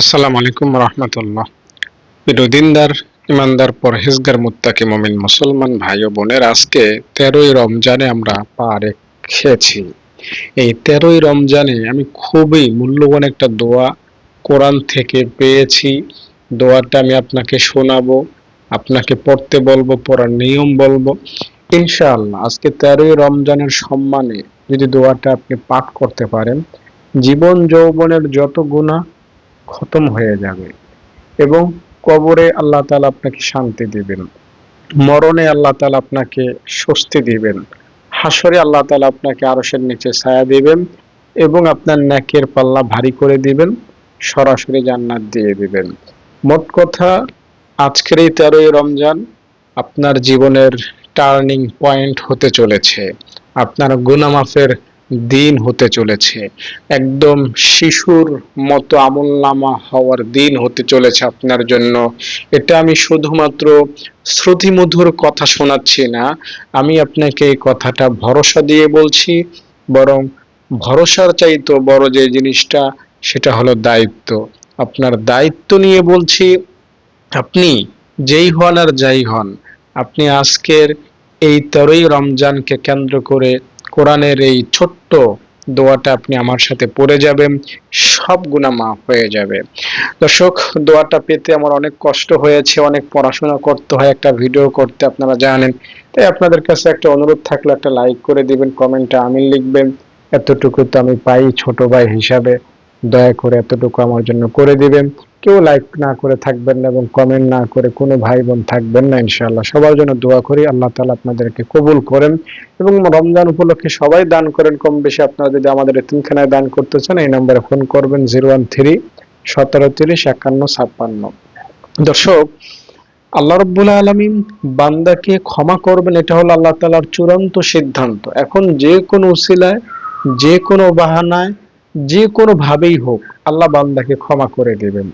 আসসালামু আলাইকুম রহমতুল্লাহ। প্রিয় দিনদার, ইমানদার, পরহেজগার, মুত্তাকি মুমিন মুসলমান ভাই ও বোনের, আজকে 13ই রমজানে আমরা পা রেখেছি। এই 13ই রমজানে আমি খুবই মূল্যবান একটা দোয়া কোরআন থেকে পেয়েছি। দোয়াটা আমি আপনাকে শোনাবো, আপনাকে পড়তে বলবো, পড়ার নিয়ম বলবো। ইনশাআল্লাহ আজকে 13ই রমজানের সম্মানে যদি দোয়াটা আপনি পাঠ করতে পারেন, জীবন যৌবনের যত গুনাহ খতম হয়ে যাবে এবং কবরে আল্লাহ তাআলা আপনাকে শান্তি দিবেন, মরণে আল্লাহ তাআলা আপনাকে স্বস্তি দিবেন, হাসরে আল্লাহ তাআলা আপনাকে আরশের নিচে ছায়া দিবেন এবং আপনার নেকের পাল্লা ভারী করে দিবেন, সরাসরি জান্নাত দিয়ে দিবেন। মোট কথা, আজকের এই 13ই রমজান আপনার জীবনের টার্নিং পয়েন্ট হতে চলেছে, আপনার গুনাহ মাফের দিন হতে চলেছে, একদম শিশুর মতো আমলনামা হওয়ার দিন হতে চলেছে আপনার জন্য। এটা আমি শুধুমাত্র শ্রুতিমধুর কথা শোনাচ্ছি না, আমি আপনাকে এই কথাটা ভরসা দিয়ে বলছি। বরং ভরসার চাইতো বড় যে জিনিসটা, সেটা হলো দায়িত্ব। আপনার দায়িত্ব নিয়ে বলছি। আপনি যেই হন আর যাই হন, আপনি আজকের এই 13ই রমজানকে কেন্দ্র করে কোরআনের এই ছোট্ট দোয়াটা আপনি আমার সাথে পড়ে যাবেন, সব গুনাহ মাফ হয়ে যাবে। দর্শক, দোয়াটা পেতে আমার অনেক কষ্ট হয়েছে, অনেক পড়াশোনা করতে হয় একটা ভিডিও করতে, আপনারা জানেন। তাই আপনাদের কাছে একটা অনুরোধ থাকলো, একটা লাইক করে দিবেন, কমেন্টে আমিন লিখবেন। এতটুকু তো আমি পাই ছোট ভাই হিসাবে, দয়া করে এতটুকু আমার জন্য করে দিবেন। কেউ লাইক না করে থাকবেন না এবং কমেন্ট না করে কোনো ভাই বোন থাকবেন না। ইনশাআল্লাহ সবার জন্য দোয়া করি, আল্লাহ তাআলা আপনাদেরকে কবুল করেন এবং রমজান উপলক্ষে সবাই দান করেন কম বেশি। আপনারা যদি আমাদের এতিমখানায় দান করতে চান, এই নম্বরে ফোন করবেন 013-1730-5156। দর্শক, আল্লাহ রাব্বুল আলামিন বান্দাকে ক্ষমা করবেন, এটা হলো আল্লাহ তাআলার চূড়ান্ত সিদ্ধান্ত। এখন যে কোনো উসিলায়, যে কোনো বাহানায়, যে কোনো ভাবেই হোক, আল্লাহ বান্দাকে ক্ষমা করে দিবেন।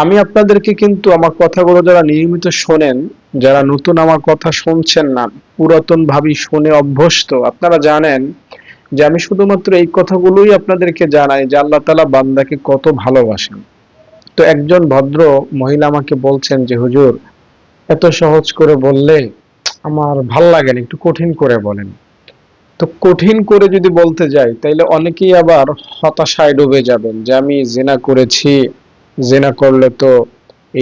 আমি আপনাদেরকে কিন্তু আমার কথাগুলো যারা নিয়মিত শোনেন, যারা নতুন আমার কথা শুনছেন না, পুরাতন ভাবি শুনে অভ্যস্ত, আপনারা জানেন যে আমি শুধুমাত্র এই কথাগুলোই আপনাদেরকে জানাই যে আল্লাহ তাআলা বান্দাকে কত ভালোবাসেন। তো একজন ভদ্র মহিলা আমাকে বলছেন যে হুজুর, এত সহজ করে বললে আমার ভাল লাগে না, একটু কঠিন করে বলেন। তো কঠিন করে যদি বলতে যাই, তাইলে অনেকেই আবার হতাশায় ডুবে যাবেন যে আমি জিনা করেছি, জিনা করলে তো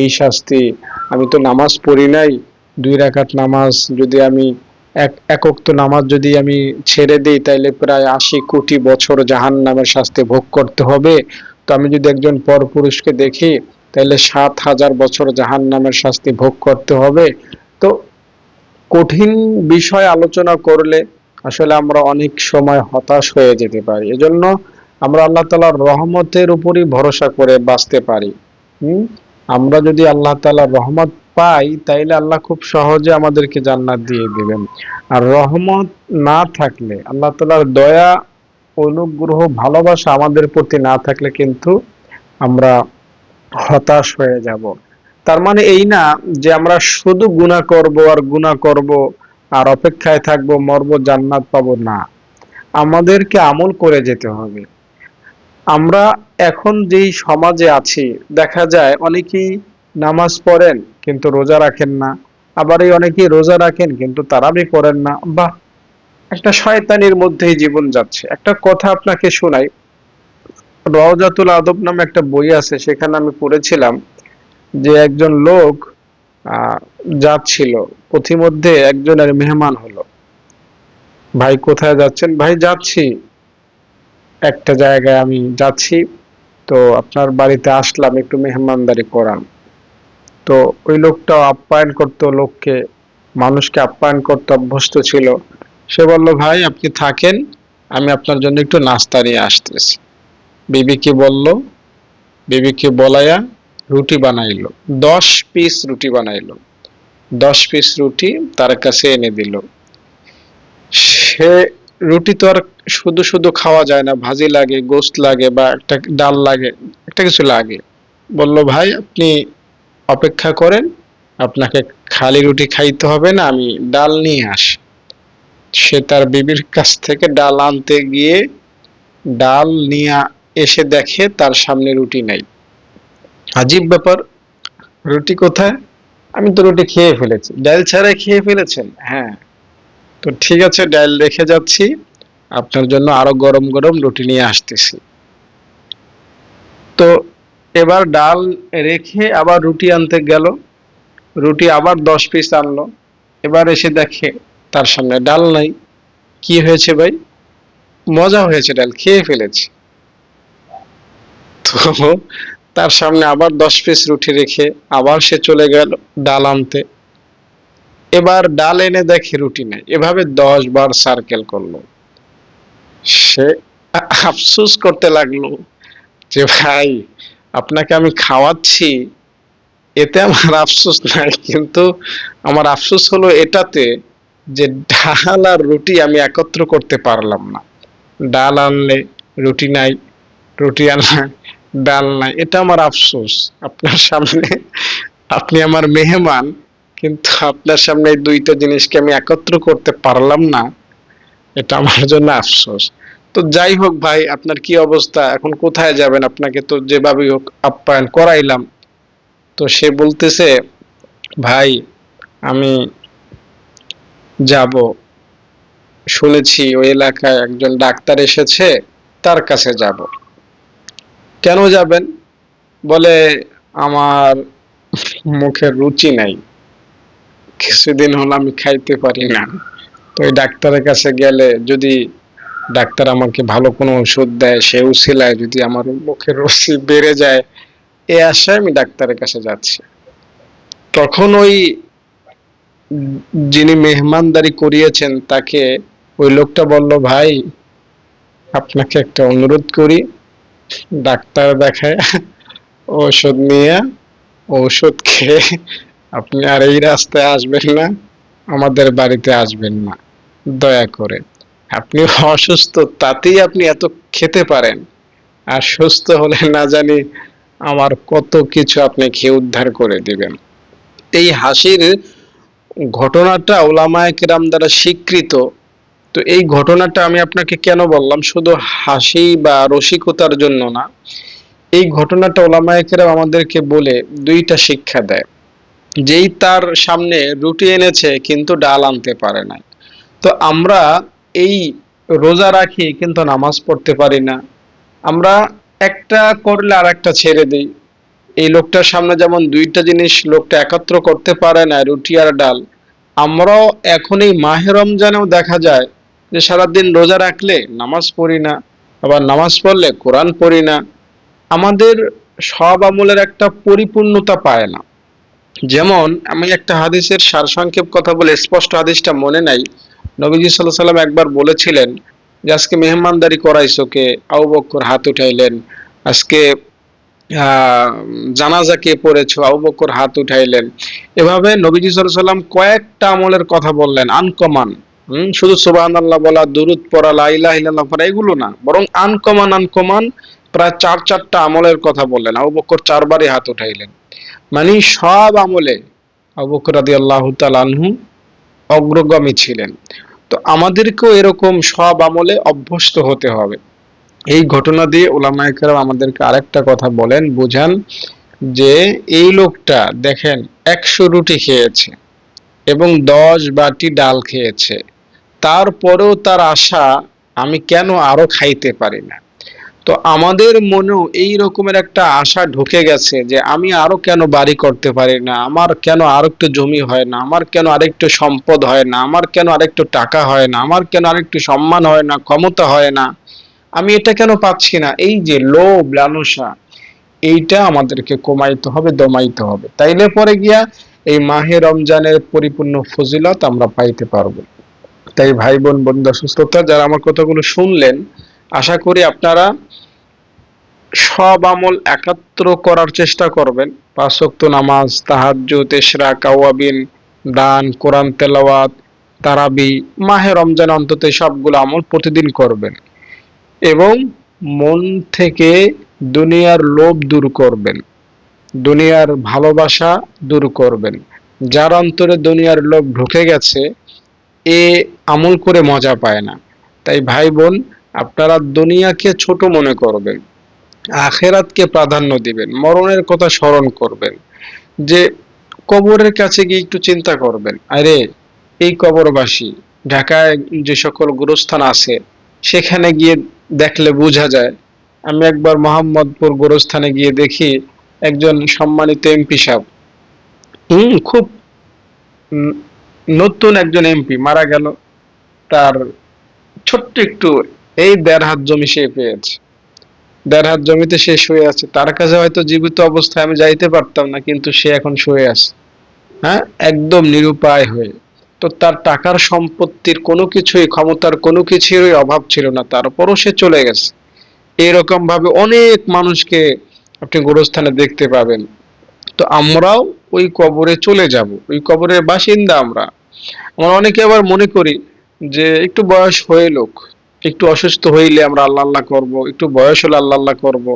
এই শাস্তি, আমি তো নামাজ পড়ি নাই, 2 রাকাত নামাজ যদি আমি এক ওয়াক্ত নামাজ যদি আমি ছেড়ে দিই, তাইলে প্রায় 80 কোটি বছর জাহান্নামের শাস্তি ভোগ করতে হবে। তো আমি যদি একজন পরপুরুষকে দেখি, তাইলে 7,000 বছর জাহান্নামের শাস্তি ভোগ করতে হবে। তো কঠিন বিষয় আলোচনা করলে আসলে আমরা অনেক সময় হতাশ হয়ে যেতে পারি। এজন্য আমরা আল্লাহ তাআলার রহমতের উপরই ভরসা করে বাঁচতে পারি। হুম আমরা যদি আল্লাহ তাআলার রহমত পাই, তাইলে আল্লাহ খুব সহজে আমাদেরকে জান্নাত দিয়ে দিবেন। আর রহমত না থাকলে, আল্লাহ তাআলার দয়া, অনুগ্রহ, ভালোবাসা আমাদের প্রতি না থাকলে কিন্তু আমরা হতাশ হয়ে যাব। তার মানে এই না যে আমরা শুধু গুনাহ করব আর গুনাহ করব আর অপেক্ষায় থাকবো মরবো জান্নাত পাবো, না। আমাদেরকে আমল করে যেতে হবে। আমরা এখন যেই সমাজে আছি, দেখা যায় অনেকেই নামাজ পড়েন কিন্তু রোজা রাখেন না, আবার এই অনেকেই রোজা রাখেন কিন্তু তারাবি করেন না। বাহ, একটা শয়তানির মধ্যেই জীবন যাচ্ছে। একটা কথা আপনাকে শোনাই, রওজাতুল আদব নামে একটা বই আছে, সেখানে আমি পড়েছিলাম যে একজন লোক আহ যাচ্ছিল, পথিমধ্যে একজনের মেহমান হলো। ভাই কোথায় যাচ্ছেন? ভাই যাচ্ছি একটা জায়গায়, আমি যাচ্ছি, তো আপনার বাড়িতে আসলাম, একটু মেহমানদারি করান। তো ওই লোকটাও আপ্যায়ন করতো লোককে, মানুষকে আপ্যায়ন করতে অভ্যস্ত ছিল। সে বলল, ভাই আপনি থাকেন, আমি আপনার জন্য একটু নাস্তা নিয়ে আসতেছি। বিবিকে বলল, বিবিকে বলাইয়া রুটি বানাইলো, 10 পিস রুটি বানাইলো, 10 পিস রুটি তার কাছে এনে দিল। সে রুটি তো আর শুধু শুধু খাওয়া যায় না, ভাজি লাগে, গোশত লাগে, বা একটা ডাল লাগে, একটা কিছু লাগে। বলল, ভাই আপনি অপেক্ষা করেন, আপনাকে খালি রুটি খাইতে হবে না, আমি ডাল নিয়ে আসি। সে তার বিবির কাছ থেকে ডাল আনতে গিয়ে ডাল নিয়ে এসে দেখে তার সামনে রুটি নাই। আজীব ব্যাপার, রুটি কোথায়? আমি তো রুটি খেয়ে ফেলেছি। ডাল ছাড়াই খেয়ে ফেলেছেন? হ্যাঁ। তো ঠিক আছে, ডাল রেখে যাচ্ছি, আপনার জন্য আরো গরম গরম রুটি নিয়ে আসতেছি। তো এবার ডাল রেখে আবার রুটি আনতে গেল, রুটি আবার 10 পিস আনলো। এবার এসে দেখে তার সামনে ডাল নাই। কি হয়েছে ভাই? মজা হয়েছে, ডাল খেয়ে ফেলেছি। তো তার সামনে আবার 10 পিস রুটি রেখে আবার সে চলে গেল ডাল আনতে। এবার ডাল এনে দেখে রুটি নাই। এভাবে 10 বার সার্কেল করলো। সে আফসোস করতে লাগলো যে ভাই, আপনাকে আমি খাওয়াচ্ছি, এতে আমার আফসোস নাই, কিন্তু আমার আফসোস হলো এটাতে যে ডাল আর রুটি আমি একত্র করতে পারলাম না। ডাল আনলে রুটি নাই, রুটি আনলে ডাল নাই, এটা আমার আফসোস। আপনার সামনে, আপনি আমার মেহমান, কিন্তু আপনার সামনে এই দুইটা জিনিসকে আমি একত্র করতে পারলাম না, এটা আমার জন্য আফসোস। তো যাই হোক ভাই, আপনার কি অবস্থা, এখন কোথায় যাবেন? আপনাকে তো যেভাবেই হোক আপ্যায়ন করাইলাম। তো সে বলতেছে, ভাই আমি যাব, শুনেছি ওই এলাকায় একজন ডাক্তার এসেছে, তার কাছে যাব। কেন যাবেন? বলে, আমার মুখে রুচি নাই, কিছুদিন হলো আমি খাইতে পারি না। তো ওই ডাক্তারের কাছে গেলে যদি ডাক্তার আমাকে ভালো কোনো ওষুধ দেয়, সে উছিলায় যদি আমার মুখের রুচি বেড়ে যায়, এ আশায় আমি ডাক্তারের কাছে যাচ্ছি। তখন ওই যিনি মেহমানদারি করিয়েছেন তাকে ওই লোকটা বলল, ভাই আপনাকে একটা অনুরোধ করি, ডাক্তার দেখায় ঔষধ নিয়ে ঔষধ খেয়ে আপনি আর এই রাস্তায় আসবেন না, আমাদের বাড়িতে আসবেন না, দয়া করে। আপনি অসুস্থ, তাতেই আপনি এত খেতে পারেন, আর সুস্থ হলে না জানি আমার কত কিছু আপনি খেয়ে উদ্ধার করে দিবেন। এই হাসির ঘটনাটা ওলামায়ে কেরাম দ্বারা স্বীকৃত। তো এই ঘটনাটা আমি আপনাকে কেন বললাম, শুধু হাসি বা রসিকতার জন্য না। এই ঘটনাটা ওলামায়ে কেরাম আমাদেরকে বলে দুইটা শিক্ষা দেয়। যেই তার সামনে রুটি এনেছে কিন্তু ডাল আনতে পারে না, তো আমরা এই রোজা রাখি কিন্তু নামাজ পড়তে পারি না, আমরা একটা করলে আর একটা ছেড়ে দিই। এই লোকটার সামনে যেমন দুইটা জিনিস লোকটা একত্র করতে পারে না, রুটি আর ডাল, আমরাও এখন এই মাহে রমজানেও দেখা যায় যে সারাদিন রোজা রাখলে নামাজ পড়ি না, আবার নামাজ পড়লে কোরআন পড়ি না, আমাদের সব আমলের একটা পরিপূর্ণতা পায় না। যেমন আমি একটা হাদিসের সারসংক্ষেপ কথা বলে, স্পষ্ট হাদিসটা মনে নাই, নবীজি সাল্লাল্লাহু আলাইহি সাল্লাম একবার বলেছিলেন যে আজকে মেহমানদারি করাইছো কে? আবু বকর হাত উঠাইলেন। আজকে জানাজা কে পড়েছো? আবু বকর হাত উঠাইলেন। এভাবে নবীজি সাল্লাল্লাহু আলাইহি সাল্লাম কয়েকটা আমলের কথা বললেন, আনকমন। শুধু সুবহানাল্লাহ বলা, দুরূদ পড়া, লা ইলাহা ইল্লাল্লাহ পড়া, এগুলো না, বরং আনকমন আনকমন প্রায় 4-4টা আমলের কথা বললেন। আবু বকর 4বারই হাত উঠাইলেন। মানে সব আমলে আবু বকর রাদিয়াল্লাহু তাআলা আনহু অগ্রগামী ছিলেন। তো আমাদেরকেও এরকম সব আমলে অভ্যস্ত হতে হবে। এই ঘটনা দিয়ে উলামায়ে কেরাম আমাদেরকে আরেকটা কথা বলেন, বুঝান যে এই লোকটা দেখেন 100 রুটি খেয়েছে এবং 10 বাটি ডাল খেয়েছে, তারপরেও তার আশা আমি কেন আরো খাইতে পারি না। তো আমাদের মনেও এই রকমের একটা আশা ঢুকে গেছে যে আমি আরো কেন বাড়ি করতে পারি না, আমার কেন আরেকটু জমি হয় না, আমার কেন আরেকটু সম্পদ হয় না, আমার কেন আরেকটু টাকা হয় না, আমার কেন আরেকটু সম্মান হয় না, ক্ষমতা হয় না, আমি এটা কেন পাচ্ছি না। এই যে লোভ লালসা, এইটা আমাদেরকে কমাইতে হবে, দমাইতে হবে, তাইলে পরে গিয়া এই মাহে রমজানের পরিপূর্ণ ফজিলত আমরা পাইতে পারবো। তাই ভাই বোন, বন্ধু, সুস্থতা যারা আমার কথাগুলো শুনলেন, আশা করি আপনারা সব আমল একাত্র করার চেষ্টা করবেন। 5 ওয়াক্ত নামাজ, তাহাজ্জুদ, ইশরাক, আওয়াবিন, দান, কোরআন তেলাওয়াত, তারাবি, মাহে রমজান অন্তত সবগুলো আমল প্রতিদিন করবেন এবং মন থেকে দুনিয়ার লোভ দূর করবেন, দুনিয়ার ভালোবাসা দূর করবেন। যার অন্তরে দুনিয়ার লোভ ঢুকে গেছে, এ আমল করে মজা পায় না। তাই ভাই বোন, আপনারা দুনিয়াকে ছোট মনে করবেন, আখেরাতকে প্রাধান্য দিবেন, মরণের কথা স্মরণ করবেন, যে কবরের কাছে গিয়ে একটু চিন্তা করবেন, আরে এই কবরবাসী, ঢাকায় যে সকল গোরস্থান আছে সেখানে গিয়ে দেখলে বোঝা যায়। আমি একবার মোহাম্মদপুর গোরস্থানে গিয়ে দেখি একজন সম্মানিত এমপি সাহেব, খুব উম, নতুন একজন এমপি মারা গেল। তার ছোট্ট একটু, এই 1.5 হাত জমি সে পেয়েছে, 1.5 হাত জমিতে সে শুয়ে আছে। তার কাছে হয়তো জীবিত অবস্থায় আমি যাইতে পারতাম না, কিন্তু সে এখন শুয়ে আছে, হ্যাঁ, একদম নিরুপায় হয়ে। তো তার টাকার সম্পত্তির কোনো কিছুই, ক্ষমতার কোনো কিছুরই অভাব ছিল না, তারপরও সে চলে গেছে। এরকম ভাবে অনেক মানুষকে আপনি গোরস্থানে দেখতে পাবেন। তো আমরাও ওই কবরে চলে যাব, ওই কবরের বাসিন্দা আমরা। আমরা অনেকে আবার মনে করি যে একটু বয়স হয়ে লোক, একটু অসুস্থ হইলে আমরা আল্লাহ আল্লাহ করব, একটু বয়স হলে আল্লাহ আল্লাহ করব।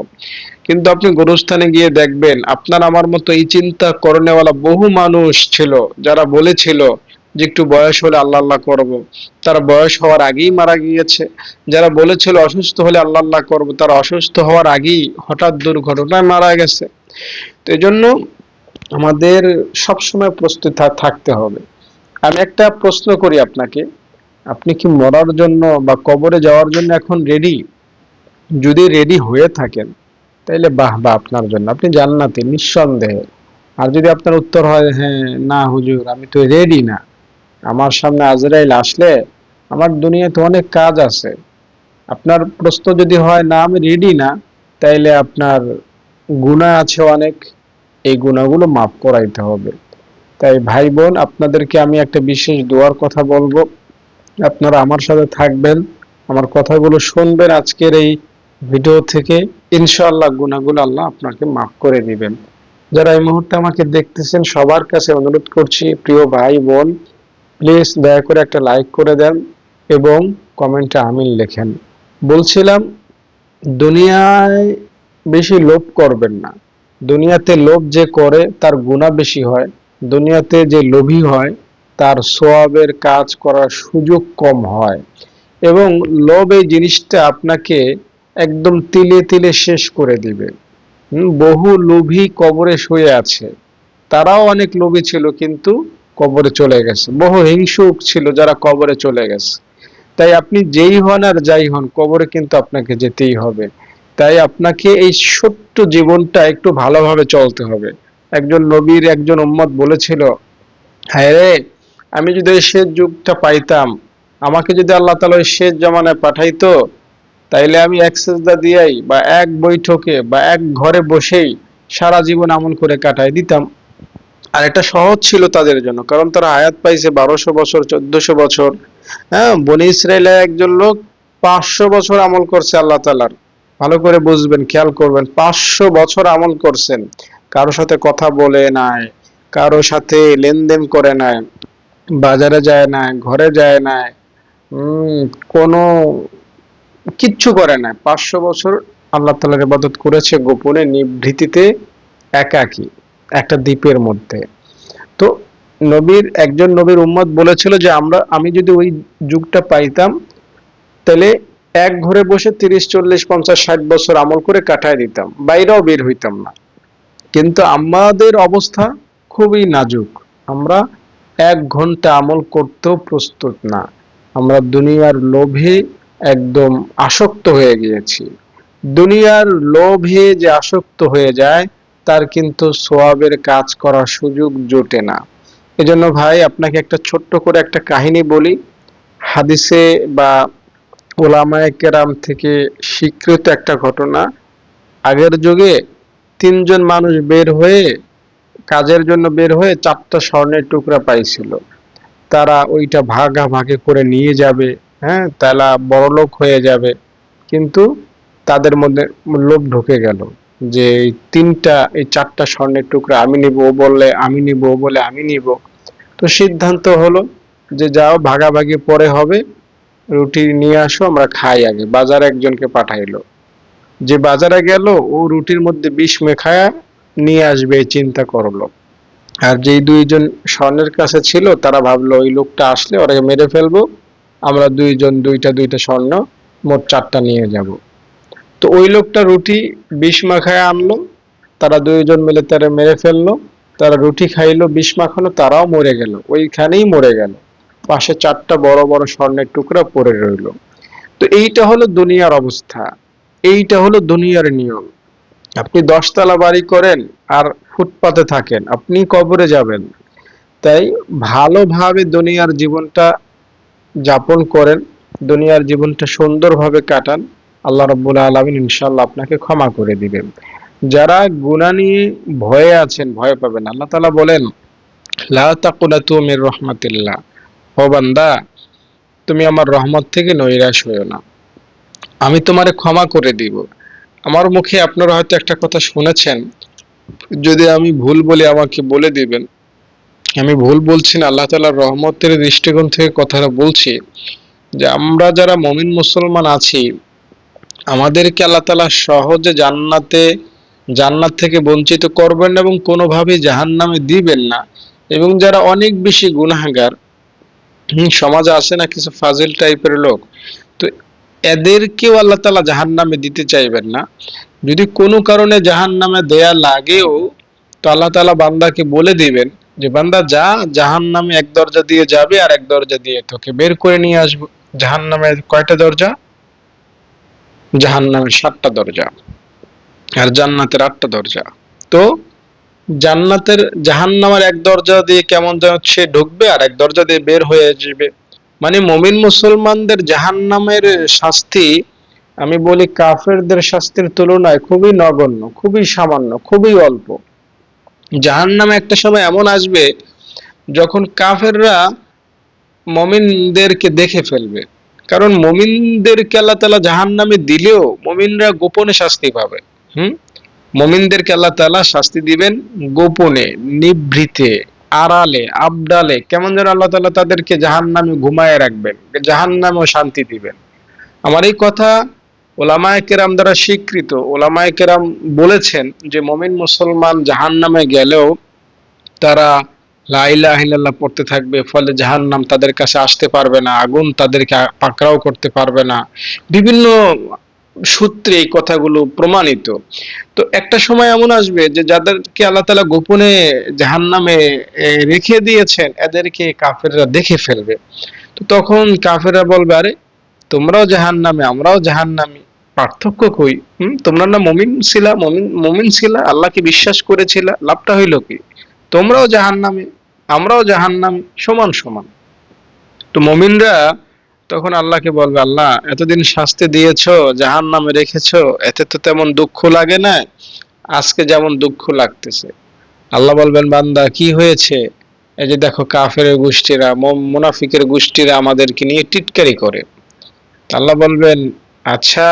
কিন্তু আপনি গোরস্থানে গিয়ে দেখবেন আপনার আমার মতো এই চিন্তা করনেওয়ালা বহু মানুষ ছিল, যারা বলেছিল যে একটু বয়স হলে আল্লাহ আল্লাহ করব, তারা বয়স হওয়ার আগেই মারা গিয়েছে। যারা বলেছিল অসুস্থ হলে আল্লাহ আল্লাহ করব, তারা অসুস্থ হওয়ার আগেই হঠাৎ দুর্ঘটনায় মারা গেছে। তো এই জন্য আমাদের সবসময় প্রস্তুত থাকতে হবে। আমি একটা প্রশ্ন করি আপনাকে, আপনি কি মরার জন্য বা কবরে যাওয়ার জন্য এখন রেডি? যদি রেডি হয়ে থাকেন তাইলে বাহ বাহ আপনার জন্য, আপনি জান্নাতি নিঃসন্দেহে। আর যদি আপনার উত্তর হয় হ্যাঁ, না হুজুর আমি তো রেডি না, আমার সামনে আজরাইল আসলে আমার দুনিয়াতে অনেক কাজ আছে, আপনার প্রশ্ন যদি হয় না আমি রেডি না, তাইলে আপনার গুনাহ আছে অনেক, এই গুনাহগুলো মাফ করাইতে হবে। তাই ভাই বোন, আপনাদেরকে আমি একটা বিশেষ দোয়ার কথা বলবো, আপনারা আমার সাথে থাকবেন, আমার কথাগুলো শুনবেন আজকের এই ভিডিও থেকে। ইনশাআল্লাহ গুনাহগুলো আল্লাহ আপনাকে মাফ করে দিবেন। যারা এই মুহূর্তে আমাকে দেখতেছেন সবার কাছে অনুরোধ করছি, প্রিয় ভাই বোন, প্লিজ দয়া করে একটা লাইক করে দেন এবং কমেন্টে আমিন লেখেন। বলছিলাম, দুনিয়ায় বেশি লোভ করবেন না। দুনিয়াতে লোভ যে করে তার গুনাহ বেশি হয়। দুনিয়াতে যে লোভী হয় তার সওয়াবের কাজ করার সুযোগ কম হয়। এবং লোভ এই জিনিসটা আপনাকে একদম তিলে তিলে শেষ করে দিবে। বহু লোভী কবরে শুয়ে আছে, তারাও অনেক লোভী ছিল কিন্তু কবরে চলে গেছে। বহু হিংসুক ছিল যারা কবরে চলে গেছে। তাই আপনি যেই হন আর যাই হন, কবরে কিন্তু আপনাকে যেতেই হবে। তাই আপনাকে এই ছোট্ট জীবনটা একটু ভালোভাবে চলতে হবে। একজন নবীর একজন উম্মত বলেছিল, হ্যাঁ রে, আমি যদি ওই শেষ যুগটা পাইতাম, আমাকে যদি আল্লাহ তাআলা ওই শেষ জামানায় পাঠাইতো, তাইলে আমি এক সেজদা দিয়াই বা এক বৈঠকে বা এক ঘরে বসেই সারা জীবন আমল করে কাটাই দিতাম। আর এটা সহজ ছিল তাদের জন্য, কারণ তারা হায়াত পাইছে 1200 বছর, 1400 বছর। হ্যাঁ, বনি ইসরায়েলের একজন লোক 500 বছর আমল করছে আল্লাহ তাআলার। ভালো করে বুঝবেন, খেয়াল করবেন, 500 বছর আমল করছেন, কারো সাথে কথা বলে নাই, কারো সাথে লেনদেন করে নাই, বাজারে যায় নাই, ঘরে যায় নাই, কোনো কিচ্ছু করে নাই। 500 বছর আল্লাহ তাআলার ইবাদত করেছে গোপনে, নিভৃতিতে, একাকী, একটা দ্বীপের মধ্যে। তো একজন নবীর উম্মত বলেছিল যে আমি যদি ওই যুগটা পাইতাম, তাহলে এক ঘরে বসে 30, 40, 50, 60 বছর আমল করে কাটায় দিতাম, বাইরেও বের হইতাম না। কিন্তু আমাদের অবস্থা খুবই নাজুক, আমরা 1 ঘন্টা আমল করতেও প্রস্তুত না। আমরা দুনিয়ার লোভে একদম আসক্ত হয়ে গিয়েছি। দুনিয়ার লোভে যে আসক্ত হয়ে যায় তার কিন্তু সওয়াবের কাজ করার সুযোগ জোটে না। এজন্য ভাই আপনাকে একটা ছোট্ট করে একটা কাহিনী বলি। হাদিসে বা ওলামায়ে কেরাম থেকে স্বীকৃত একটা ঘটনা। আগের যুগে 3 জন মানুষ বের হয়ে, কাজের জন্য বের হয়ে 4টা স্বর্ণের টুকরা পাইছিল। তারা ওইটা ভাগাভাগি করে নিয়ে যাবে, হ্যাঁ, তারা বড়লোক হয়ে যাবে। কিন্তু তাদের মধ্যে লোভ ঢুকে গেল যে এই 4টা স্বর্ণের টুকরা আমি নিব, ও বললে আমি নিব, ও বলে আমি নিব। তো সিদ্ধান্ত হলো যে যাও, ভাগাভাগি পরে হবে, রুটি নিয়ে আসো, আমরা খাই আগে। বাজারে একজনকে পাঠাইলো, যে বাজারে গেল ও রুটির মধ্যে বিষ মেখায়া নিয়ে আসবে এই চিন্তা করলো। আর যেই 2জন স্বর্ণের কাছে ছিল তারা ভাবলো ওই লোকটা আসলে ওরাকে মেরে ফেলবো, আমরা 2জন দুইটা দুইটা স্বর্ণ, মোট 4টা নিয়ে যাব। তো ওই লোকটা রুটি বিষ মাখায় আনলো, তারা দুইজন মিলে তারা মেরে ফেললো, তারা রুটি খাইলো বিষ মাখানো, তারাও মরে গেল, ওইখানেই মরে গেল। পাশে 4টা বড় বড় স্বর্ণের টুকরা পড়ে রইল। তো এইটা হলো দুনিয়ার অবস্থা, এইটা হলো দুনিয়ার নিয়ম। আপনি 10 তলা বাড়ি করেন আর ফুটপাতে থাকেন, আপনি কবরে যাবেন। তাই ভালোভাবে দুনিয়ার জীবনটা যাপন করেন, দুনিয়ার জীবনটা সুন্দরভাবে কাটান। আল্লাহ রাব্বুল আলামিন ইনশাআল্লাহ আপনাকে ক্ষমা করে দিবেন। যারা গুনাহ নিয়ে ভয়ে আছেন, ভয় পাবেন। আল্লাহ তাআলা বলেন, লা তাকুনাতু মির রাহমাতিল্লাহ, ও বান্দা তুমি আমার রহমত থেকে নৈরাশ হইও না, আমি তোমারে ক্ষমা করে দিব। আমার মুখে আপনারা হয়তো একটা কথা শুনেছেন, যদি আমি ভুল বলি আমাকে বলে দিবেন। আমি ভুল বলছি না, আল্লাহ তাআলার রহমতের দৃষ্টিকোণ থেকে কথাটা বলছি, যে আমরা যারা মুমিন মুসলমান আছি, আমাদেরকে আল্লাহ তাআলা সহজে জান্নাত থেকে বঞ্চিত করবেন না এবং কোনোভাবেই জাহান্নামে দিবেন না। এবং যারা অনেক বেশি গুনাহগার, সমাজে আছে না কিছু ফাজিল টাইপের লোক, তো এদেরকেও আল্লাহ তাআলা জাহান্নামে দিতে চাইবেন না। যদি কোনো কারণে জাহান্নামে দেয়া লাগেও, তো আল্লাহ তাআলা বান্দাকে বলে দিবেন যে বান্দা যা, জাহান্নামে এক দরজা দিয়ে যাবে আর এক দরজা দিয়ে তোকে বের করে নিয়ে আসবো। জাহান্নামের কয়টা দরজা? জাহান্নামের 7টা দরজা, আর জান্নাতের 8টা দরজা। তো জাহান্নামের এক দরজা দিয়ে কেমন যেন সে ঢুকবে আর এক দরজা দিয়ে বের হয়ে আসবে। মানে মুমিন মুসলমানদের জাহান্নামের শাস্তি, আমি বলি কাফেরদের শাস্তির তুলনায় খুবই নগণ্য, খুবই সামান্য, খুবই অল্প। জাহান্নামে একটা সময় এমন আসবে যখন কাফেররা মুমিনদেরকে দেখে ফেলবে। কারণ মুমিনদেরকে আল্লাহ তাআলা জাহান্নামে দিলেও মুমিনরা গোপনে শাস্তি পাবে। মুমিনদেরকে আল্লাহ তাআলা শাস্তি দিবেন গোপনে, নিভৃতে, আড়ালে, আবডালে। কেমন যেন আল্লাহ তাআলা তাদেরকে জাহান্নামে ঘুমায় রাখবেন, জাহান্নামেও শান্তি দিবেন। আমার এই কথা ওলামায়ে কেরাম দ্বারা স্বীকৃত। ওলামায়ে কেরাম বলেছেন যে মুমিন মুসলমান জাহান্নামে গেলেও তারা লা ইলাহা ইল্লাল্লাহ পড়তে থাকবে, ফলে জাহান্নাম তাদের কাছে আসতে পারবে না, আগুন তাদেরকে পাকড়াও করতে পারবে না। বিভিন্ন সূত্রে এই কথাগুলো প্রমাণিত। তো একটা সময় এমন আসবে যে যাদেরকে আল্লাহ তাআলা গোপনে জাহান্নামে রেখে দিয়েছেন, এদেরকে কাফেররা দেখে ফেলবে। তো তখন কাফেররা বলবে, আরে তোমরাও জাহান্নামে আমরাও জাহান্নামী, পার্থক্য কই? তোমরা না মুমিন ছিলা, আল্লাহকে বিশ্বাস করেছিলা, লাভটা হইল কি? তোমরাও জাহান্নামী আমরাও জাহান্নামী, সমান সমান। তো মুমিনরা তখন আল্লাহকে বলবে, আল্লাহ এতদিন শাস্তি দিয়েছো, জাহান্নামে রেখেছো, এতে তো তেমন দুঃখ লাগে না, আজকে যেমন দুঃখ লাগতেছে। আল্লাহ বলবেন, বান্দা কি হয়েছে? এই যে দেখো কাফের গোষ্ঠীরা, মুনাফিকের গোষ্ঠীরা আমাদেরকে নিয়ে টিটকারি করে। আল্লাহ বলবেন, আচ্ছা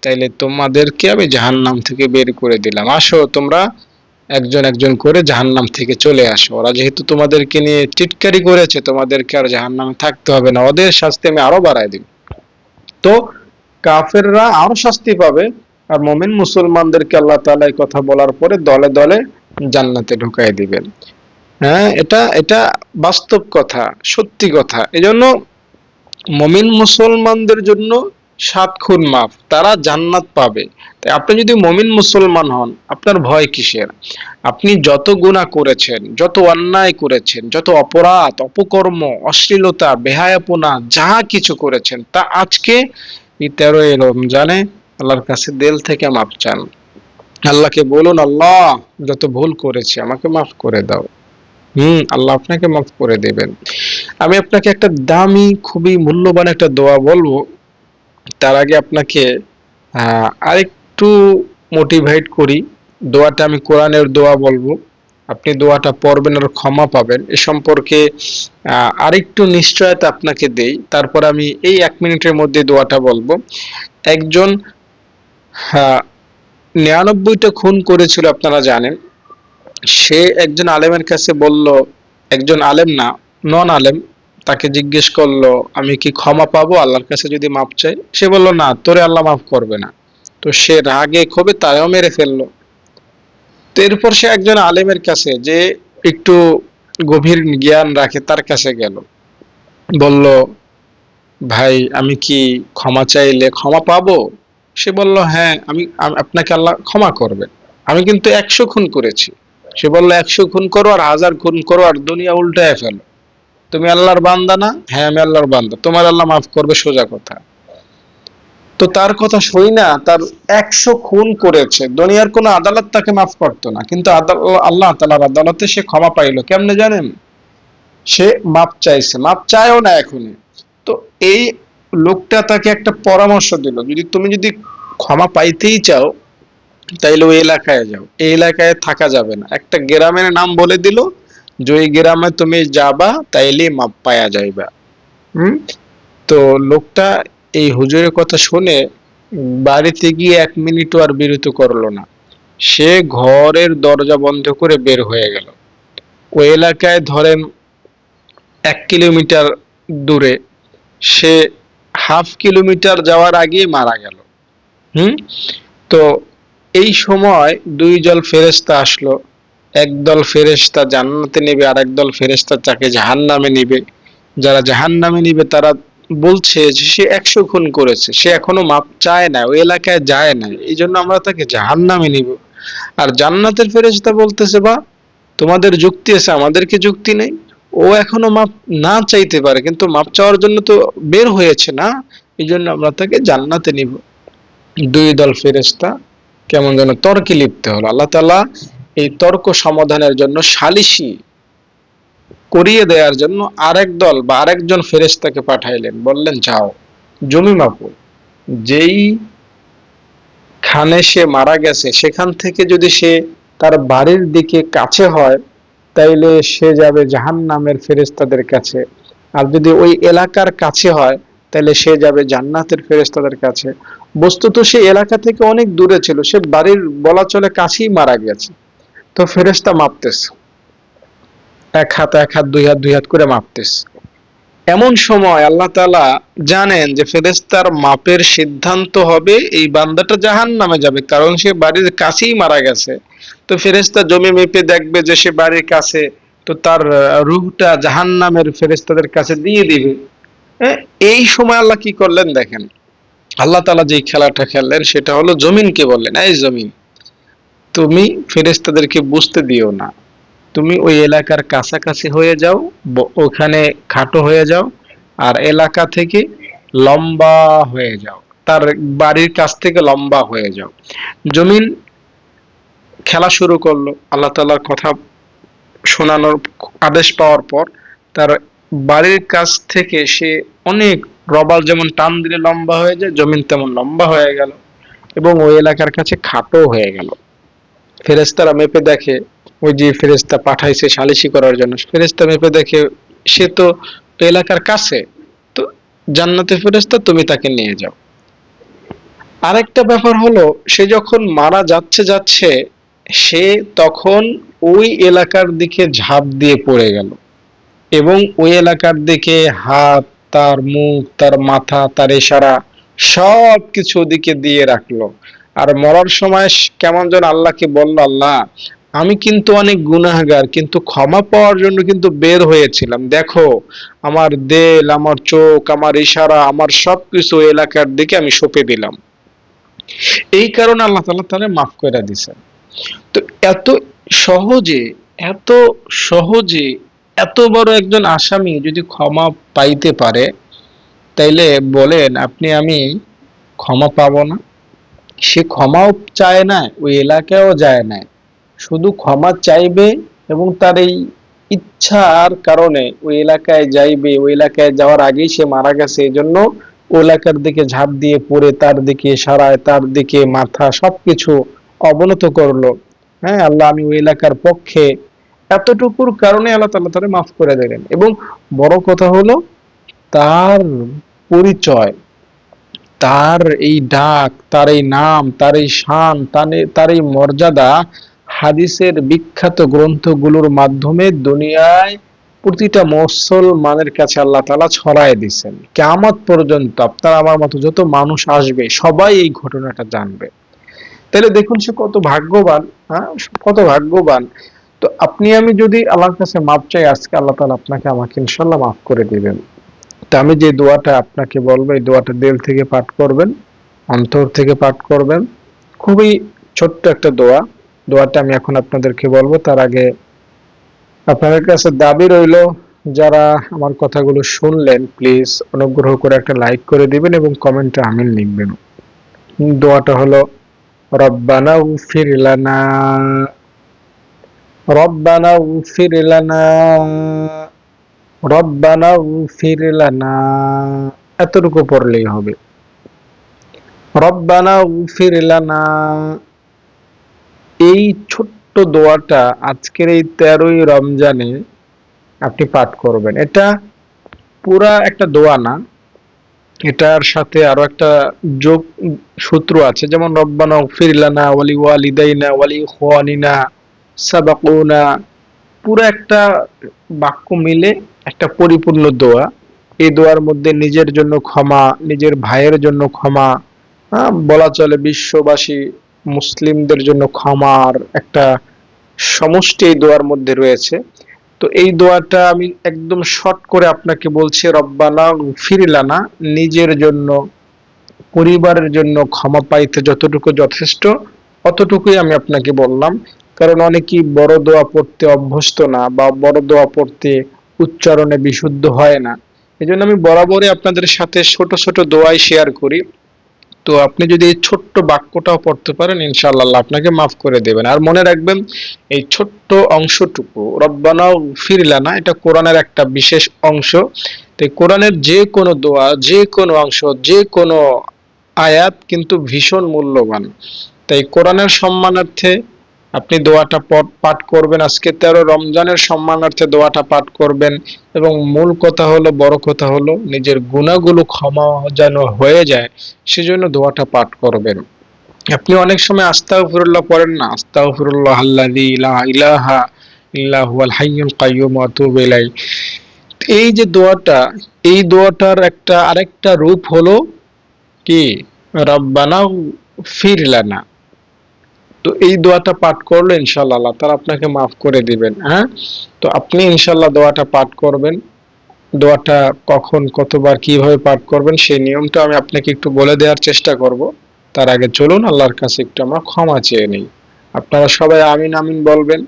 তাইলে তোমাদেরকে আমি জাহান্নাম থেকে বের করে দিলাম, আসো তোমরা একজন একজন করে জাহান্নাম থেকে চলে আসো। ওরা যেহেতু তোমাদেরকে নিয়ে টিটকারি করেছে, তোমাদেরকে আর জাহান্নামে থাকতে হবে না, ওদের শাস্তি আমি আরো বাড়ায় দিব। তো কাফেররা আরো শাস্তি পাবে, আর মুমিন মুসলমানদেরকে আল্লাহ তাআলা এই কথা বলার পরে দলে দলে জান্নাতে ঢুকাই দিবেন। হ্যাঁ, এটা এটা বাস্তব কথা, সত্যি কথা। এজন্য মুমিন মুসলমানদের জন্য 7 খুন মাফ, তারা জান্নাত পাবে। তাই আপনি যদি মুমিন মুসলমান হন, আপনার ভয় কিসের? আপনি যত গুনাহ করেছেন, যত অন্যায় করেছেন, যত অপরাধ, অপকর্ম, অশ্লীলতা, বেহায়াপনা যা কিছু করেছেন, তা আজকে এই 13ই রমজানে আল্লাহর কাছে দিল থেকে মাফ চান। আল্লাহকে বলুন, আল্লাহ যত ভুল করেছি আমাকে মাফ করে দাও। আল্লাহ আপনাকে মাফ করে দেবেন। আমি আপনাকে একটা দামি, খুবই মূল্যবান একটা দোয়া বলবো। তার আগে আপনাকে আরেকটু মোটিভেট করি। দোয়াটা আমি কোরআনের দোয়া বলবো, আপনি দোয়াটা পড়বেন আর ক্ষমা পাবেন, এ সম্পর্কে আরেকটু নিশ্চয়তা আপনাকে দেই, তারপর আমি এই 1 মিনিটের মধ্যে দোয়াটা বলবো। একজন 99টা খুন করেছিল, আপনারা জানেন। সে একজন আলেমের কাছে বলল, একজন আলেম না, নন আলেম, তাকে জিজ্ঞেস করলো, আমি কি ক্ষমা পাবো আল্লাহর কাছে যদি মাপ চাই? সে বলল, না, তোরে আল্লাহ মাফ করবে না। তো সে রাগে ক্ষোভে তারেও মেরে ফেললো। তো এরপর সে একজন আলেমের কাছে, যে একটু গভীর জ্ঞান রাখে, তার কাছে গেল, বলল, ভাই আমি কি ক্ষমা চাইলে ক্ষমা পাবো? সে বলল, হ্যাঁ আপনাকে আল্লাহ ক্ষমা করবেন, আমি কিন্তু 100 খুন করেছি। সে বলল, 100 খুন করো আর 1000 খুন করো আর দুনিয়া উল্টায় ফেলো, তুমি আল্লাহর বান্দা না? হ্যাঁ আমি আল্লাহর বান্দা, তোমার আল্লাহ মাফ করবে, সোজা কথা। তো তার কথা শুই না, তার 100 খুন করেছে, দুনিয়ার কোনো আদালত তাকে মাফ করতো না, কিন্তু আল্লাহ তাআলার আদালতে সে ক্ষমা পাইলো। কেমনে জানেন? সে মাপ চাইছে, মাপ চায়ও না এখনই। তো এই লোকটা তাকে একটা পরামর্শ দিল, তুমি যদি ক্ষমা পাইতেই চাও তাইলে ওই এলাকায় যাও, এই এলাকায় থাকা যাবে না। একটা গ্রামের নাম বলে দিল, যে ওই গ্রামে তুমি যাবা তাইলে মাপ পায়া যাইবা। হুম। তো লোকটা এই হুজুরের কথা শুনে বাড়িতে গিয়ে 1 মিনিটও আর বিরত করলো না, সে ঘরের দরজা বন্ধ করে বের হয়ে গেল। ওই এলাকায় ধরেন 1 কিলোমিটার দূরে, সে হাফ কিলোমিটার যাওয়ার আগেই মারা গেল। হুম। তো এই সময় দুই দল ফেরেশতা আসলো, একদল ফেরেশতা জান্নাতে নেবে আর একদল ফেরেশতা তাকে জাহান্নামে নিবে। যারা জাহান্নামে নিবে তারা বলছে যে সে 100 খুন করেছে, সে এখনো মাপ চায় না, ওই এলাকায় যায় না, এই জন্য আমরা তাকে জাহান্নামে নিব। আর জান্নাতের ফেরেশতা বলতেছে, বা তোমাদের যুক্তি আছে, আমাদের কি যুক্তি নেই? ও এখনো মাপ না চাইতে পারে, কিন্তু মাপ চাওয়ার জন্য তো বের হয়েছে না, এই জন্য আমরা তাকে জান্নাতে নিব। দুই দল ফেরেশতা কেমন যেন তর্কে লিপ্ত হলো। আল্লাহ তাআলা এই তর্ক সমাধানের জন্য, সালিশি করিয়ে দেওয়ার জন্য আরেক দল বা আরেকজন ফেরেশতাকে পাঠাইলেন, বললেন যাও জমি মাপো, যেই খানে সে মারা গেছে সেখান থেকে যদি সে তার বাড়ির দিকে কাছে হয় তাইলে সে যাবে জাহান্নামের ফেরেশতাদের কাছে, আর যদি ওই এলাকার কাছে হয় তাহলে সে যাবে জান্নাতের ফেরেশতাদের কাছে। বস্তুত সে এলাকা থেকে অনেক দূরে ছিল, সে বাড়ির বলা চলে কাছেই মারা গেছে। তো ফেরেশতা মাপতেছে, এক হাত এক হাত, দুই হাত দুই হাত করে মাপতেছে। এমন সময় আল্লাহ তাআলা জানেন যে ফেরেশতার মাপের সিদ্ধান্ত হবে এই বান্দাটা জাহান্নামে যাবে, কারণ সে বাড়ির কাছেই মারা গেছে। তো ফেরেশতা জমি মেপে দেখবে যে সে বাড়ির কাছে, তো তার রূহটা জাহান্নামের ফেরেশতাদের কাছে দিয়ে দিবে। হ্যাঁ, এই সময় আল্লাহ কি করলেন দেখেন, আল্লাহ তাআলা যেই খেলাটা খেললেন সেটা হলো জমিনকে বললেন, এই জমিন, তুমি ফেরেশতাদেরকে বুঝতে দিও না, তুমি ওই এলাকার কাছাকাছি হয়ে যাও, ওখানে খাটো হয়ে যাও, আর এলাকা থেকে লম্বা হয়ে যাও, তার বাড়ির কাছ থেকে লম্বা হয়ে যাও। জমিন খেলা শুরু করলো, আল্লাহ তাআলার কথা শোনানোর আদেশ পাওয়ার পর তার বাড়ির কাছ থেকে সে অনেক, রবাল যেমন টান দিলে লম্বা হয়ে যায়, জমিন তেমন লম্বা হয়ে গেল এবং ওই এলাকার কাছে খাটো হয়ে গেল। ফেরেশতারা মেপে দেখে, ওই যে ফেরেশতা পাঠাইছে সালিশি করার জন্য, ফেরেশতা মেপে দেখে সে তো এলাকার কাছে, তো জান্নাতের ফেরেশতা, তুমি তাকে নিয়ে যাও। আরেকটা ব্যাপার হলো, সে যখন মারা যাচ্ছে যাচ্ছে, সে তখন ওই এলাকার দিকে ঝাঁপ দিয়ে পড়ে গেল এবং ওই এলাকার দিকে হাত, তার মুখ, তার মাথা, তার ইশারা সব কিছু ওদিকে দিয়ে রাখলো। আর মরার সময় কেমন যেন আল্লাহকে বলল, আল্লাহ আমি কিন্তু অনেক গুনাহগার, কিন্তু ক্ষমা পাওয়ার জন্য কিন্তু বের হয়েছিলাম, দেখো আমার দেল, আমার চোখ, আমার ইশারা, আমার সবকিছু এলাকার দিকে আমি সঁপে দিলাম। এই কারণে আল্লাহ তাআলা তারে মাফ করে দিয়েছেন। তো এত সহজে, এত সহজে এত বড় একজন আসামি যদি ক্ষমা পাইতে পারে, তাইলে বলেন আপনি আমি ক্ষমা পাবো না? সে ক্ষমাও চায় না, ওই এলাকায়ও যায় না, শুধু ক্ষমা চাইবে এবং তার এই ইচ্ছার কারণে ওই এলাকায় যাইবে, ওই এলাকায় যাওয়ার আগেই সে মারা গেছে, এই জন্য ওই এলাকার দিকে ঝাঁপ দিয়ে পড়ে তার দিকে সারায়, তার দিকে মাথা সবকিছু অবনত করলো। হ্যাঁ, আল্লাহ আমি ওই এলাকার পক্ষে, এতটুকুর কারণে আল্লাহ তাআলা তারে মাফ করে দিলেন। এবং বড় কথা হলো তার পরিচয়, তার এই ডাক, তার এই নাম, তার এই শান, তার এই মর্যাদা হাদিসের বিখ্যাত গ্রন্থগুলোর মাধ্যমে দুনিয়ায় প্রতিটা মুসলমানের কাছে আল্লাহ তাআলা ছড়ায় দিয়েছেন। কিয়ামত পর্যন্ত আপনার আমার মতো যত মানুষ আসবে সবাই এই ঘটনাটা জানবে। তাহলে দেখুন সে কত ভাগ্যবান, হ্যাঁ, কত ভাগ্যবান। তো আপনি আমি যদি আল্লাহর কাছে মাপ চাই আজকে, আল্লাহ তাআলা আপনাকে আমাকে ইনশাআল্লাহ মাফ করে দিবেন। তো আমি যে দোয়াটা আপনাকে বলবো, এই দোয়াটা দিল থেকে পাঠ করবেন। অন্তর থেকে পাঠ করবেন। খুবই ছোট্ট একটা দোয়া। দোয়াটা আমি এখন আপনাদেরকে বলবো, তার আগে আপনাদের কাছে দাবি রইল, যারা আমার কথাগুলো শুনলেন প্লিজ অনুগ্রহ করে একটা লাইক করে দিবেন এবং কমেন্টে আমিন লিখবেন। দোয়াটা হলো, রব্বানা উগফির লানা, রব্বানা উগফির লানা, রব্বানা উগফির লানা, এতটুকু পড়লেই হবে। রব্বানা উগফির লানা। এই ছোট্ট দোয়াটা আজকের এই 13ই রমজানে আপনি পাঠ করবেন। এটা পুরা একটা দোয়া না, এটার সাথে আরো একটা যোগ সূত্র আছে, যেমন রব্বানা ইগফির লানা ওয়া লিওয়ালিদাইনা ওয়া লিইখওয়ানিনা সাবাকুনা, পুরো একটা বাক্য মিলে একটা পরিপূর্ণ দোয়া। এই দোয়ার মধ্যে নিজের জন্য ক্ষমা, নিজের ভাইয়ের জন্য ক্ষমা, বলা চলে বিশ্ববাসী মুসলিমদের জন্য ক্ষমার একটা সমষ্টি এই দোয়ার মধ্যে রয়েছে। তো এই দোয়াটা আমি একদম শর্ট করে আপনাকে বলছি, রব্বানা ইগফির লানা, নিজের জন্য, পরিবারের জন্য ক্ষমা পাইতে যতটুকু যথেষ্ট অতটুকুই আমি আপনাকে বললাম। কারণ অনেকেই বড় দোয়া পড়তে অভ্যস্ত না, বা বড় দোয়া পড়তে উচ্চারণে বিশুদ্ধ হয় না। এই জন্য আমি বরাবরই আপনাদের সাথে ছোট ছোট দোয়াই শেয়ার করি। তো আপনি যদি এই ছোট্ট বাক্যটাও পড়তে পারেন, ইনশাআল্লাহ আল্লাহ আপনাকে মাফ করে দেবেন। আর মনে রাখবেন, এই ছোট্ট অংশটুকু রব্বানা ইগফির লানা, এটা কোরআনের একটা বিশেষ অংশ। তো কোরআনের যে কোনো দোয়া, যে কোনো অংশ, যে কোনো আয়াত কিন্তু ভীষণ মূল্যবান। তাই কোরআনের সম্মানার্থে আপনি দোয়াটা পাঠ করবেন, আজকে 13 রমজানের সম্মানার্থে দোয়াটা পাঠ করবেন। এবং মূল কথা হলো, বড় কথা হলো, নিজের গুনাহগুলো ক্ষমা যেন হয়ে যায় সেজন্য দোয়াটা পাঠ করবেন। আপনি অনেক সময় আস্তাগফিরুল্লাহ পড়েন না, আস্তাগফিরুল্লাহ আল্লাযী লা ইলাহা ইল্লা হুয়াল হাইয়ুল কাইয়্যুম ওয়া আতুবু ইলাইহি। এই যে দোয়াটা, এই দোয়াটার একটা আরেকটা রূপ হলো কি, রব্বানা ফির লানা। তো এই দোয়াটা পাঠ করলে ইনশাআল্লাহ আল্লাহ তাআলা আপনাকে মাফ করে দিবেন। হ্যাঁ, তো আপনি ইনশাআল্লাহ দোয়াটা পাঠ করবেন। দোয়াটা কখন, কতবার, কিভাবে পাঠ করবেন সেই নিয়মটা আমি আপনাকে একটু বলে দেওয়ার চেষ্টা করব। তার আগে চলুন আল্লাহর কাছে একটু আমরা ক্ষমা চেয়ে নিই। আপনারা সবাই আমিন আমিন বলবেন।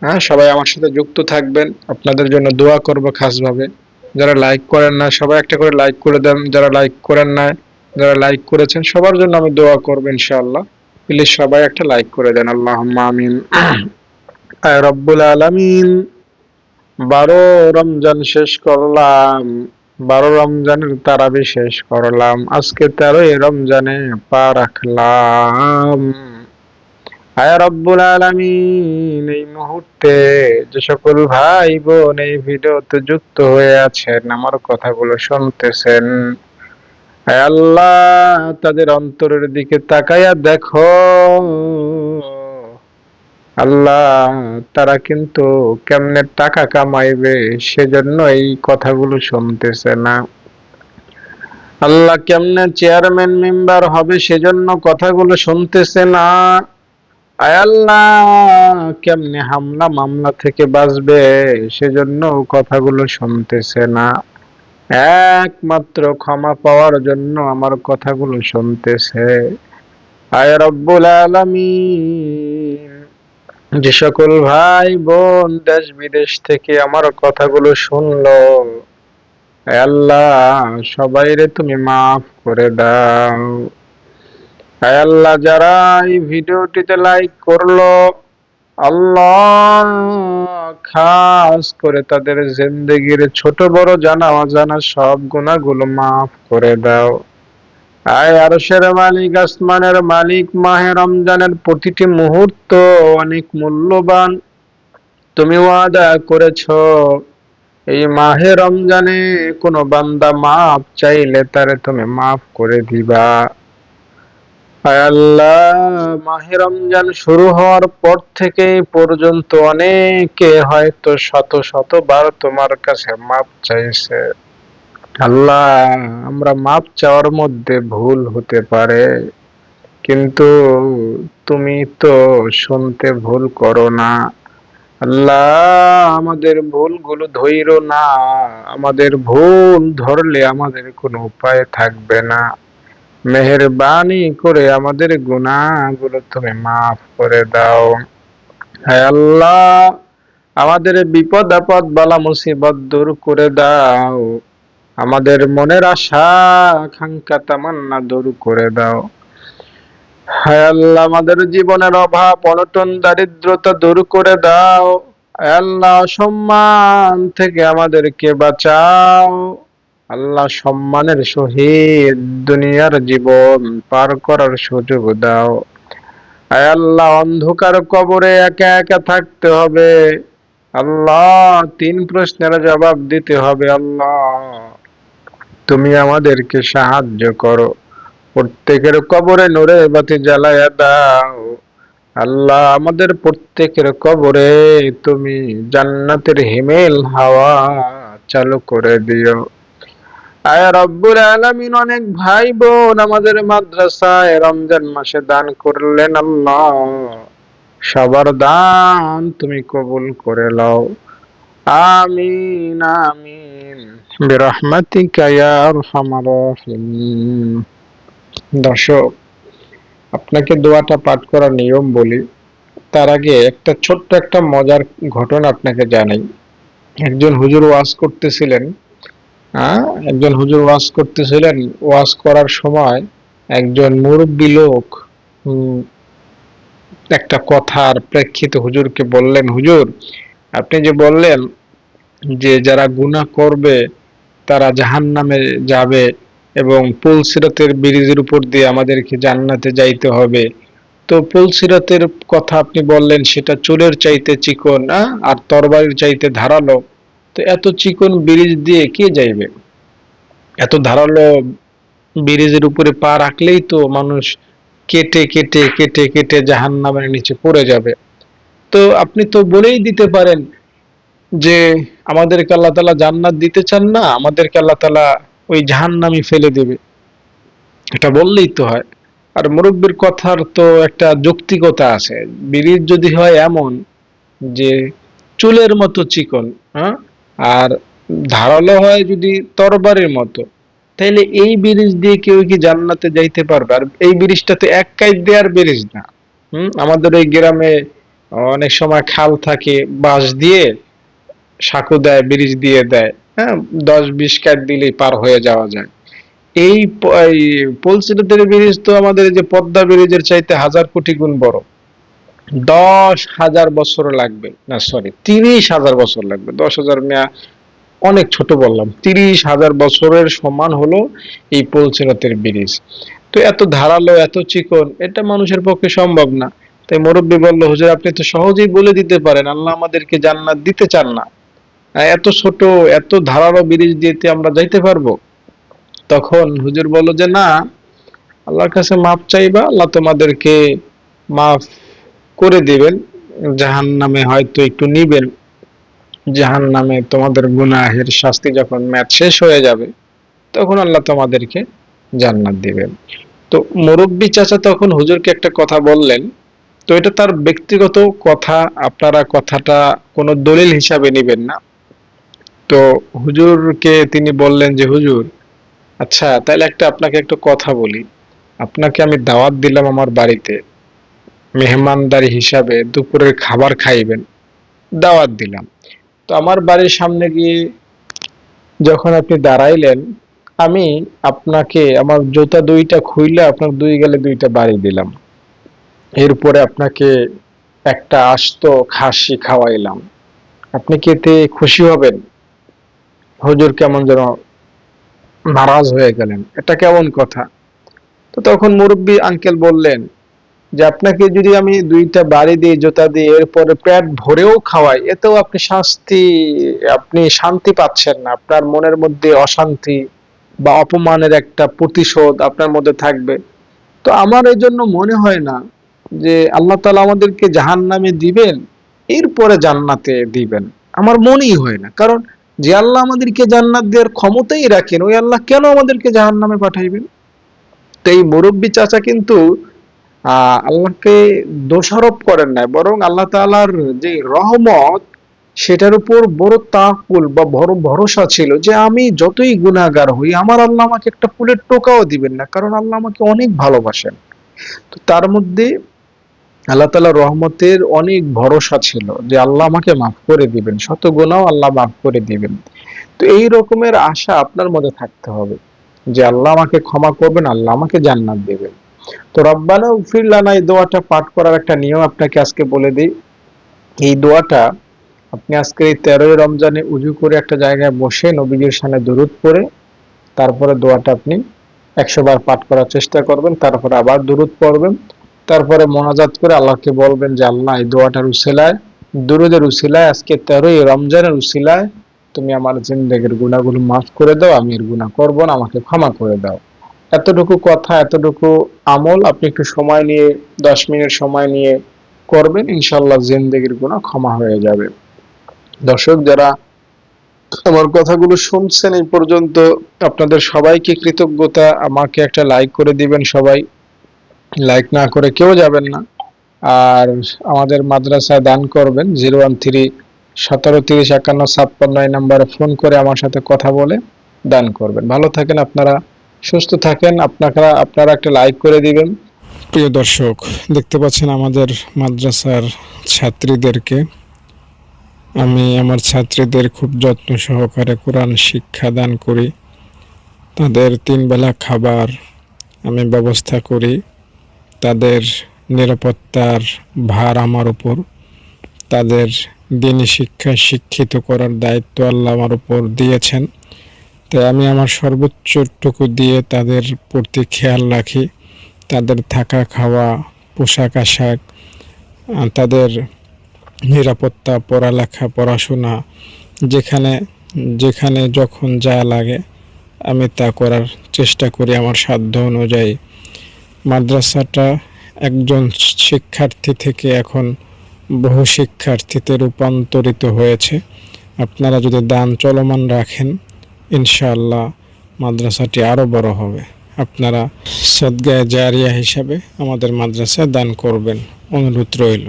হ্যাঁ, সবাই আমার সাথে যুক্ত থাকবেন, আপনাদের জন্য দোয়া করব খাসভাবে। যারা লাইক করেন না সবাই একটা করে লাইক করে দেন, যারা লাইক করেন না, যারা লাইক করেছেন সবার জন্য আমি দোয়া করব ইনশাআল্লাহ। প্লিজ সবাই একটা লাইক করে দেন, আল্লাহুম্মা আমিন। আয় রব্বুল আলামিন, 12 রমজান শেষ করলাম, 12 রমজানের তারাবি শেষ করলাম, আজকে 13ই রমজানে পা রাখলাম। আয় রব্বুল আলামিন, এই মুহূর্তে যে সকল ভাই বোন এই ভিডিওতে যুক্ত হয়ে আছেন, আমার কথাগুলো শুনতেছেন, আয় আল্লাহ তাদের অন্তরের দিকে তাকায়া দেখো আল্লাহ, তারা কিন্তু কেমনে টাকা কামাইবে সেজন্য এই কথাগুলো শুনতেছে না। আল্লাহ কেমনে চেয়ারম্যান মেম্বার হবে সেজন্য কথাগুলো শুনতেছে না। আয় আল্লাহ কেমনে হামলা মামলা থেকে বাঁচবে সেজন্য কথাগুলো শুনতেছে না। একমাত্র ক্ষমা পাওয়ার জন্য আমার কথাগুলো শুনতেছে। আয় রব্বুল আলামিন, যে সকল ভাই বোন দেশ বিদেশ থেকে আমার কথাগুলো শুনলো, আয় আল্লাহ সবাইরে তুমি মাফ করে দাও। আয় আল্লাহ যারা এই ভিডিওটিতে লাইক করলো, আল্লাহ খাস করে তাদের জিন্দেগির ছোট বড় জানা অজানা সব গুনাহগুলো মাফ করে দাও। আয় আরশের মালিক, আসমানের মালিক, মাহে রমজানের প্রতিটি মুহূর্ত অনেক মূল্যবান। তুমি ওয়াদা করেছো এই মাহে রমজানে কোনো বান্দা মাফ চাইলে তারে তুমি মাফ করে দিবা। আয় আল্লাহ, মাহে রমজান শুরু হওয়ার পর থেকে পর্যন্ত অনেকে হয়তো শত শতবার তোমার কাছে মাফ চাইছে। আল্লাহ, আমরা মাপ চাওয়ার মধ্যে ভুল হতে পারে, কিন্তু তুমি তো শুনতে ভুল করো না। আল্লাহ, আমাদের ভুলগুলো ধইরো না, আমাদের ভুল ধরলে আমাদের কোনো উপায় থাকবে না। মেহেরবানি করে আমাদের গুনাহগুলো তুমি মাফ করে দাও। হায় আল্লাহ, আমাদের বিপদ আপদ বালা মুসিবত দূর করে দাও। আমাদের মনের আশা আকাঙ্ক্ষা তামান্না দূর করে দাও। হায় আল্লাহ, আমাদের জীবনের অভাব অনটন দারিদ্রতা দূর করে দাও। হায় আল্লাহ, অসম্মান থেকে আমাদেরকে বাঁচাও। আল্লাহ, সম্মানের সহিত দুনিয়ার জীবন পার করার সুযোগ দাও। হায় আল্লাহ, অন্ধকার কবরে একা একা থাকতে হবে। আল্লাহ, 3 প্রশ্নের জবাব দিতে হবে। আল্লাহ, তুমি আমাদেরকে সাহায্য করো। প্রত্যেকের কবরে নূরের বাতি জ্বালায়া দাও। আল্লাহ, আমাদের প্রত্যেকের কবরে তুমি জান্নাতের হিমেল হাওয়া চালু করে দিও। আয় রব্বুল আলামিন, অনেক ভাই বোন আমাদের মাদ্রাসায় রমজান মাসে দান করলেন। আল্লাহ, সবার দান তুমি কবুল করে লও। আমিন আমিন বিরহমাতিকা ইয়া আরহামার রাহিমিন। দর্শক, আপনাকে দোয়াটা পাঠ করার নিয়ম বলি, তার আগে একটা ছোট্ট একটা মজার ঘটনা আপনাকে জানাই। একজন হুজুর ওয়াজ করতেছিলেন। একজন হুজুর ওয়াজ করতেছিলেন। ওয়াজ করার সময় একজন মুরব্বী লোক উম, একটা কথার প্রেক্ষিতে হুজুরকে বললেন, হুজুর, আপনি যে বললেন যে যারা গুনাহ করবে তারা জাহান্নামে যাবে এবং পুলসিরাতের ব্রিজের উপর দিয়ে আমাদেরকে জান্নাতে যাইতে হবে। তো পুলসিরাতের কথা আপনি বললেন সেটা চুলের চাইতে চিকন, আর তরবারির চাইতে ধারালো। তো এত চিকন ব্রিজ দিয়ে কে যাইবে? এত ধারালো ব্রিজের উপরে পা রাখলেই তো মানুষ কেটে কেটে কেটে কেটে জাহান্নামের নিচে পড়ে যাবে। তো আপনি তো বলেই দিতে পারেন যে আমাদেরকে আল্লাহ তাআলা জান্নাত দিতে চান না, আমাদেরকে আল্লাহ তাআলা ওই জাহান্নামে ফেলে দেবে। এটা বললেই তো হয়। আর মুরব্বির কথার তো একটা যৌক্তিকতা আছে। ব্রিজ যদি হয় এমন যে চুলের মতো চিকন, হ্যাঁ, আর ধারালো হয় যদি তরবারির মতো, তাইলে এই ব্রিজ দিয়ে কেউ কি জান্নাতে যাইতে পারবে? আর এই ব্রিজটা তো এক কাইত দেওয়ার ব্রিজ না। আমাদের এই গ্রামে অনেক সময় খাল থাকে, বাঁশ দিয়ে সাঁকো দেয়, ব্রিজ দিয়ে দেয়। হ্যাঁ, 10-20 কাঠ দিলেই পার হয়ে যাওয়া যায়। এই পলসিরাতের ব্রিজ তো আমাদের এই যে পদ্মা ব্রিজের চাইতে 1000 কোটি গুণ বড়। 10,000 বছর লাগবে, না সরি 30,000 বছর লাগবে। 10,000 মেয়া অনেক ছোট বললাম। 30,000 বছরের সমান হলো এই পলসিরাতের ব্রিজ। তো এত ধারালো এত চিকন, এটা মানুষের পক্ষে সম্ভব না। তাই মুরব্বী বলল, হুজুর আপনি তো সহজেই বলে দিতে পারেন আল্লাহ আমাদেরকে জান্নাত দিতে চান না, এত ছোট এত ধারালো ব্রিজ দিয়ে আমরা যাইতে পারবো? তখন হুজুর বলল যে না, আল্লাহর কাছে মাপ চাইবা, আল্লাহ তোমাদেরকে মাফ করে দিবেন। জাহান্নামে হয়তো একটু নিবেন, জাহান্নামে তোমাদের গুনাহের শাস্তি যখন মেয়াদ শেষ হয়ে যাবে তখন আল্লাহ তোমাদেরকে জান্নাত দিবেন। তো মুরব্বী চাচা তখন হুজুরকে একটা কথা বললেন। তো এটা তার ব্যক্তিগত কথা, আপনারা কথাটা কোনো দলিল হিসাবে নিবেন না। তো হুজুরকে তিনি বললেন যে হুজুর, আচ্ছা তাহলে আপনাকে একটা কথা বলি। আপনাকে আমি দাওয়াত দিলাম আমার বাড়িতে, মেহমানদারি হিসাবে দুপুরের খাবার খাইবেন, দাওয়াত দিলাম। তো আমার বাড়ির সামনে গিয়ে যখন আপনি দাঁড়াইলেন, আমি আপনাকে আমার জুতা 2টা খুইলে আপনার 2 গালে 2টা বাড়ি দিলাম। এরপরে আপনাকে একটা আস্ত খাসি খাওয়াইলাম। আপনি কি এতে খুশি হবেন? হুজুর কেমন যেন নারাজ হয়ে গেলেন, এটা কেমন কথা? তো তখন মুরব্বী আঙ্কেল বললেন যে আপনাকে যদি আমি 2টা বাড়ি দিই জুতা দিয়ে, এরপরে পেট ভরেও খাওয়াই, এতেও আপনি শান্তি পাচ্ছেন না। আপনার মনের মধ্যে অশান্তি বা অপমানের একটা প্রতিশোধ আপনার মধ্যে থাকবে। তো আমার এই জন্য মনে হয় না যে আল্লাহ তাআলা আমাদেরকে জাহান্নামে দিবেন এরপরে জান্নাতে দিবেন। আমার মনেই হয় না। কারণ যে আল্লাহ আমাদেরকে জান্নাত দেওয়ার ক্ষমতাই রাখেন, ওই আল্লাহ কেন আমাদেরকে জাহান্নামে পাঠাইবেন? তো এই মুরব্বী চাচা কিন্তু আল্লাহকে দোষারোপ করেন নাই, বরং আল্লাহ তাআলার যে রহমত সেটার উপর বড় তাকুল বা বড় ভরসা ছিল যে আমি যতই গুনাহগার হই আমার আল্লাহ আমাকে একটা ফুলের টোকাও দিবেন না, কারণ আল্লাহ আমাকে অনেক ভালোবাসেন। তো তার মধ্যে আল্লাহ তাআলার রহমতের অনেক ভরসা ছিল যে আল্লাহ আমাকে মাফ করে দিবেন, শত গুনাহও আল্লাহ মাফ করে দিবেন। তো এই রকমের আশা আপনার মধ্যে থাকতে হবে যে আল্লাহ আমাকে ক্ষমা করবেন, আল্লাহ আমাকে জান্নাত দেবেন। তো রব্বানা উগফির লানা এই দোয়াটা পাঠ করার একটা নিয়ম আপনাকে আজকে বলে দিই। এই দোয়াটা আপনি আজকে এই 13ই রমজানে উজু করে একটা জায়গায় বসে নবীজির শানে দরুদ পড়ে তারপরে দোয়াটা আপনি 100 বার পাঠ করার চেষ্টা করবেন, তারপরে আবার দরুদ পড়বেন, তারপরে মোনাজাত করে আল্লাহকে বলবেন যে আল্লাহ এই দোয়াটার উসিলায়, দরুদের উসিলায়, আজকে 13ই রমজানের উসিলায় তুমি আমার জিন্দেগির গুনাহগুলো মাফ করে দাও, আমি এর গুনাহ করব না, আমাকে ক্ষমা করে দাও। এতটুকু কথা, এতটুকু আমল আপনি একটু সময় নিয়ে 10 মিনিট সময় নিয়ে করবেন, ইনশাআল্লাহ জিন্দেগির গুনাহ ক্ষমা হয়ে যাবে। দর্শক যারা আমার কথাগুলো শুনছেন এই পর্যন্ত, আপনাদের সবাইকে কৃতজ্ঞতা। আমাকে একটা লাইক করে দিবেন সবাই, লাইক না করে কেউ যাবেন না। আর আমাদের মাদ্রাসায় দান করবেন 013-1730-5156 এই নাম্বারে ফোন করে আমার সাথে কথা বলে দান করবেন। ভালো থাকেন আপনারা, সুস্থ থাকেন। আপনারা একটা লাইক করে দিবেন। প্রিয় দর্শক, দেখতে পাচ্ছেন আমাদের মাদ্রাসার ছাত্রীদেরকে। আমি আমার ছাত্রীদের খুব যত্ন সহকারে কোরআন শিক্ষা দান করি। তাদের 3 বেলা খাবার আমি ব্যবস্থা করি। তাদের নিরাপত্তার ভার আমার উপর। তাদের দ্বীনি শিক্ষায় শিক্ষিত করার দায়িত্ব আল্লাহ আমার উপর দিয়েছেন। তাই আমি আমার সর্বোচ্চটুকু দিয়ে তাদের প্রতি খেয়াল রাখি। তাদের থাকা খাওয়া, পোশাক আশাক, তাদের নিরাপত্তা, পড়ালেখা, পড়াশোনা, যেখানে যেখানে যখন যা লাগে আমি তা করার চেষ্টা করি আমার সাধ্য অনুযায়ী। মাদ্রাসাটা একজন শিক্ষার্থী থেকে এখন বহু শিক্ষার্থীতে রূপান্তরিত হয়েছে। আপনারা যদি দান চলমান রাখেন, ইনশাআল্লাহ মাদ্রাসাটি আরও বড় হবে। আপনারা সদগায়ে জারিয়া হিসাবে আমাদের মাদ্রাসায় দান করবেন, অনুরোধ রইল।